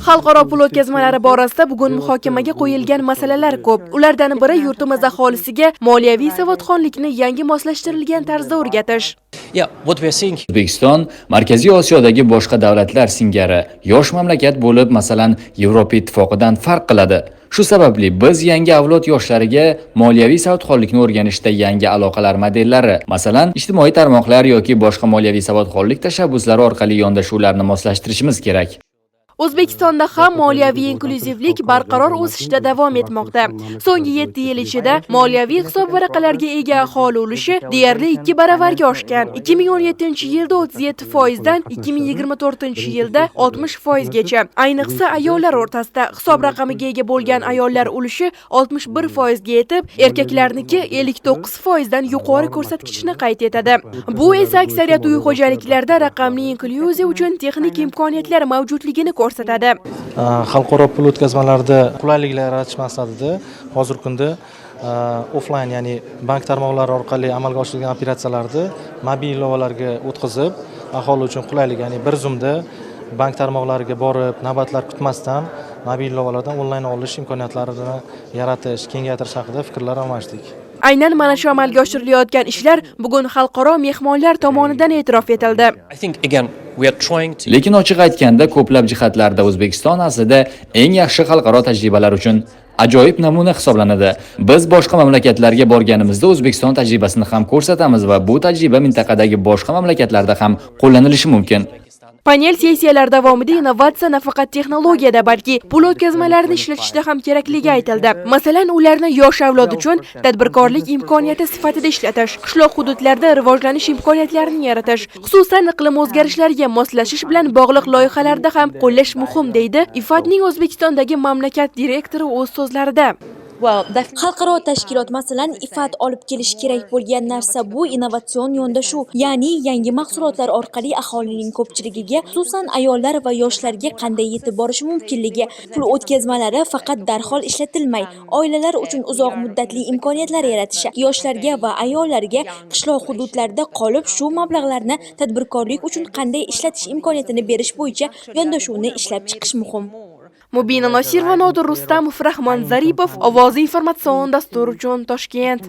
Xalqaro pul o'tkazmalari borasida bugun muhokamaga qo'yilgan masalalar ko'p. Ulardan biri yurtimiz aholisiga moliyaviy savodxonlikni yangi moslashtirilgan tarzda o'rgatish. O'zbekiston Markaziy Osiyodagi boshqa davlatlar singari yosh mamlakat bo'lib, masalan, Yevropa ittifoqidan farq qiladi. Shu sababli biz yangi avlod yoshlariga moliyaviy savodxonlikni o'rganishda yangi aloqalar modellari, masalan, ijtimoiy tarmoqlar yoki boshqa moliyaviy savodxonlik tashabbuslari orqali yondashuvlarni moslashtirishimiz kerak. O'zbekistonda ham moliyaviy inklyuzivlik barqaror o'sishda davom etmoqda. So'nggi 7 yil ichida moliyaviy hisob varaqalarga ega aholi ulushi deyarli 2 baravarga oshgan. 2017-yilda 37% dan 2024-yilda 60% gacha. Ayniqsa ayollar o'rtasida hisob raqamiga ega bo'lgan ayollar ulushi 61% ga yetib, erkaklarniki 59% dan yuqori ko'rsatkichni qayd etadi. Bu esa aksariyat uy xo'jaliklarida raqamli inklyuziya uchun texnik imkoniyatlar mavjudligini ko'rsatadi. Xalqaro pul o'tkazmalarida qulayliklar yaratish maqsadida hozirgi kunda offline, ya'ni bank tarmoqlari orqali amalga oshirilgan operatsiyalarni mobil ilovalarga o'tkazib, aholi uchun qulaylik, ya'ni bir zumda bank tarmoqlariga borib, navbatlar kutmasdan mobil ilovalardan onlayn olish imkoniyatlarini yaratish, kengaytirish haqida fikrlar almashdik. Aynan mana shu amalga oshirilayotgan ishlar bugun xalqaro mehmonlar tomonidan e'tirof etildi. Lekin ochiq aytganda, ko'plab jihatlarda O'zbekiston aslida eng yaxshi xalqaro tajribalar uchun ajoyib namuna hisoblanadi. Biz boshqa mamlakatlarga borganimizda O'zbekiston tajribasini ham ko'rsatamiz va bu tajriba mintaqadagi boshqa mamlakatlarda ham qo'llanilishi mumkin. Panel sessiyalar davomida innovatsiya nafaqat texnologiyada, balki pul o'tkazmalarini ishlatishda ham kerakligi aytildi. Masalan, ularni yosh avlod uchun tadbirkorlik imkoniyati sifatida ishlatish, qishloq hududlarda rivojlanish imkoniyatlarini yaratish, xususan iqlim o'zgarishlariga moslashish bilan bog'liq loyihalarda ham qo'llash muhim, deydi IFADning O'zbekistondagi mamlakat direktori o'z so'zlarida. Xalqaro tashkilot, masalan, IFAD olib kelish kerak bo'lgan narsa bu innovatsion yondashuv, ya'ni yangi mahsulotlar orqali aholining ko'pchiligiga, xususan ayollar va yoshlarga qanday yetib borish mumkinligi. Pul o'tkazmalari faqat darhol ishlatilmay, oilalar uchun uzoq muddatli imkoniyatlar yaratish, yoshlarga va ayollarga qishloq hududlarda qolib shu mablag'larni tadbirkorlik uchun qanday ishlatish imkoniyatini berish bo'yicha yondashuvni ishlab chiqish muhim. Mubina Nosirova, Nodir Rustamov, Rahmon Zaripov, Ovozi informatsion dastur uchun Toshkent.